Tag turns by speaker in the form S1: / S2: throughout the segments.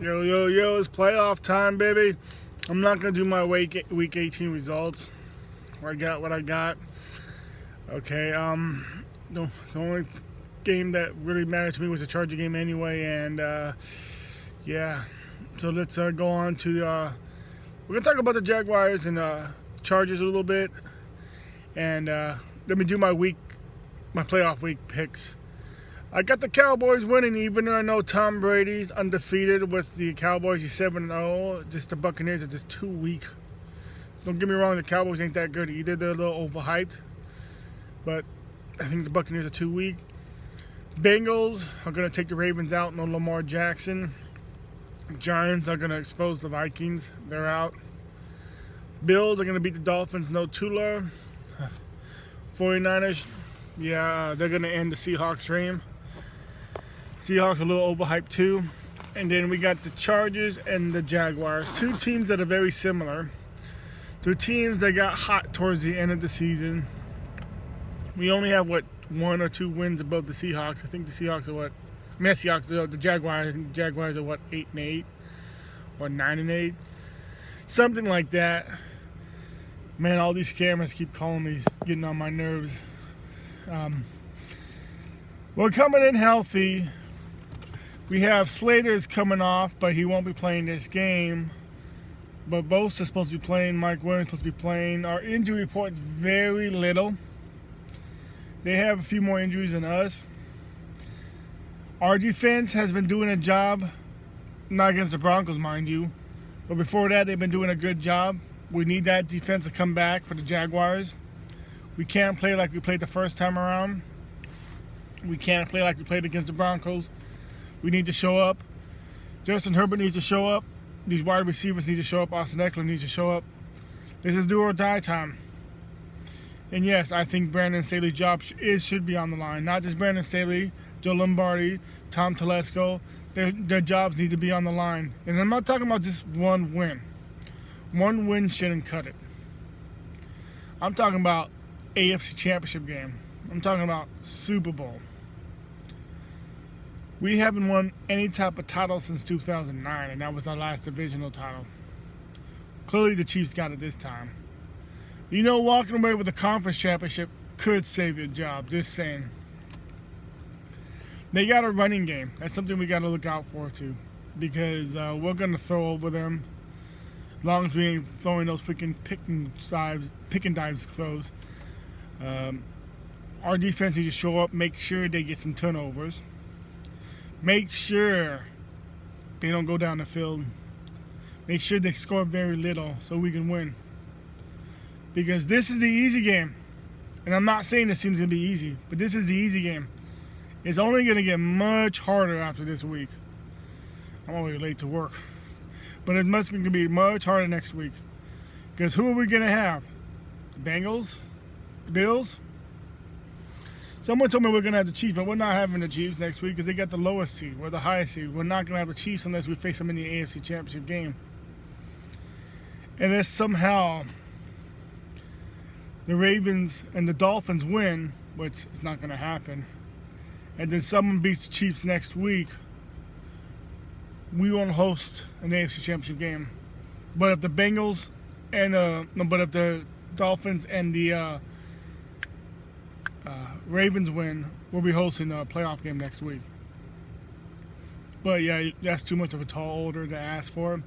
S1: Yo, yo, yo, it's playoff time, baby. I'm not going to do my week 18 results. I got what I got. Okay, the only game that really mattered to me was the Charger game anyway, and yeah. So let's go on to, we're going to talk about the Jaguars and Chargers a little bit, and let me do my playoff week picks. I got the Cowboys winning, even though I know Tom Brady's undefeated with the Cowboys. He's 7-0. Just the Buccaneers are just too weak. Don't get me wrong, the Cowboys ain't that good either. They're a little overhyped. But I think the Buccaneers are too weak. Bengals are going to take the Ravens out. No Lamar Jackson. Giants are going to expose the Vikings. They're out. Bills are going to beat the Dolphins. No Tua. 49ers, yeah, they're going to end the Seahawks' dream. Seahawks are a little overhyped too. And then we got the Chargers and the Jaguars. Two teams that are very similar. Two teams that got hot towards the end of the season. We only have, 1 or 2 wins above the Seahawks. I think the Seahawks are the Jaguars. I think the Jaguars are 8-8 or 9-8. Something like that. Man, all these scammers keep calling me, getting on my nerves. We're coming in healthy. We have Slater's coming off, but he won't be playing this game. But Bosa is supposed to be playing. Mike Williams is supposed to be playing. Our injury report is very little. They have a few more injuries than us. Our defense has been doing a job. Not against the Broncos, mind you. But before that, they've been doing a good job. We need that defense to come back for the Jaguars. We can't play like we played the first time around. We can't play like we played against the Broncos. We need to show up. Justin Herbert needs to show up. These wide receivers need to show up. Austin Eckler needs to show up. This is do or die time. And yes, I think Brandon Staley's job should be on the line. Not just Brandon Staley, Joe Lombardi, Tom Telesco. Their jobs need to be on the line. And I'm not talking about just one win. One win shouldn't cut it. I'm talking about AFC Championship game. I'm talking about Super Bowl. We haven't won any type of title since 2009, and that was our last divisional title. Clearly the Chiefs got it this time. You know, walking away with a conference championship could save your job. Just saying. They got a running game. That's something we got to look out for, too. Because we're going to throw over them. As long as we ain't throwing those freaking pick and dives throws. Our defense needs to show up, make sure they get some turnovers. Make sure they don't go down the field. Make sure they score very little so we can win. Because this is the easy game. And I'm not saying this seems going to be easy, but this is the easy game. It's only going to get much harder after this week. I'm already late to work. But it must be much harder next week. Because who are we going to have? The Bengals? The Bills? Someone told me we're going to have the Chiefs, but we're not having the Chiefs next week because they got the lowest seed. We're the highest seed. We're not going to have the Chiefs unless we face them in the AFC Championship game. And if somehow the Ravens and the Dolphins win, which is not going to happen, and then someone beats the Chiefs next week, we won't host an AFC Championship game. But if the Bengals and if the Dolphins and the Ravens win, we'll be hosting a playoff game next week. But yeah, that's too much of a tall order to ask for,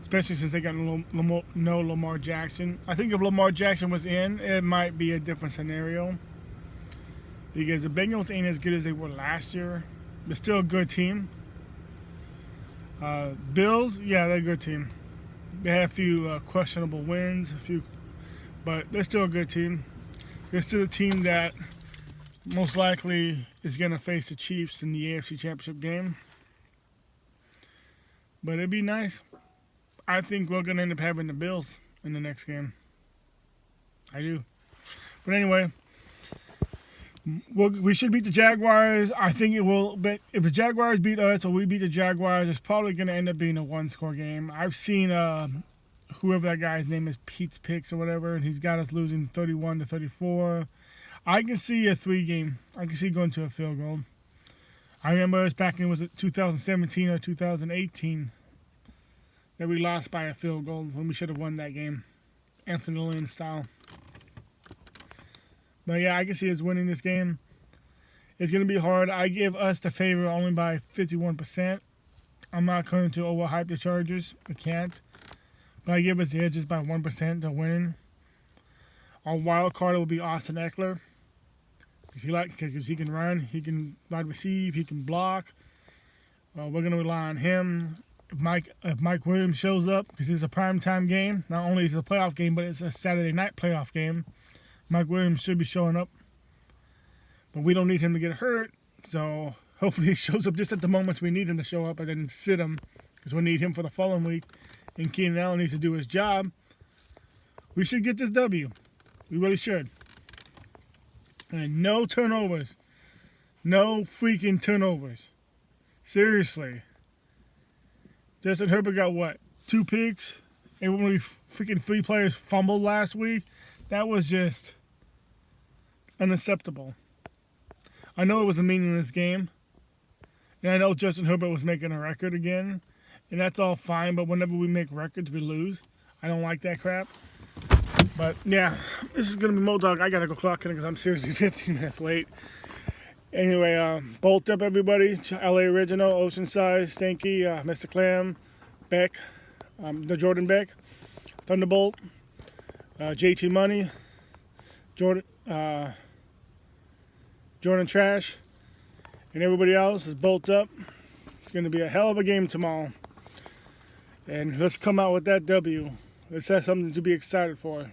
S1: especially since they got no Lamar Jackson. I think if Lamar Jackson was in, it might be a different scenario. Because the Bengals ain't as good as they were last year. They're still a good team. Bills, yeah, they're a good team. They had a few questionable wins, but they're still a good team. They're still a team that most likely is going to face the Chiefs in the AFC Championship game. But it'd be nice. I think we're going to end up having the Bills in the next game. I do. But anyway, we should beat the Jaguars. I think it will. But if the Jaguars beat us or we beat the Jaguars, it's probably going to end up being a one-score game. I've seen whoever that guy's name is, Pete's Picks or whatever, and he's got us losing 31-34. I can see a 3 game. I can see going to a field goal. I remember us back in, was it 2017 or 2018, that we lost by a field goal when we should have won that game. Anthony Lynn style. But yeah, I can see us winning this game. It's going to be hard. I give us the favor only by 51%. I'm not going to overhype the Chargers. I can't. But I give us the edges by 1% to winning. Our wild card will be Austin Eckler. Because he can run, he can wide receive, he can block. We're going to rely on him. If Mike Williams shows up, because it's a primetime game, not only is it a playoff game, but it's a Saturday night playoff game, Mike Williams should be showing up. But we don't need him to get hurt, so hopefully he shows up just at the moments we need him to show up and then sit him, because we need him for the following week. And Keenan Allen needs to do his job. We should get this W. We really should. And no turnovers. No freaking turnovers. Seriously. Justin Herbert got what? 2 picks? And only freaking 3 players fumbled last week? That was just unacceptable. I know it was a meaningless game. And I know Justin Herbert was making a record again. And that's all fine, but whenever we make records, we lose. I don't like that crap. But yeah, this is going to be Modog. I got to go clock in because I'm seriously 15 minutes late. Anyway, bolt up everybody. LA Original, Oceanside, Stanky, Mr. Clam, Beck, the Jordan Beck, Thunderbolt, JT Money, Jordan Trash, and everybody else is bolt up. It's going to be a hell of a game tomorrow. And let's come out with that W. Let's have something to be excited for.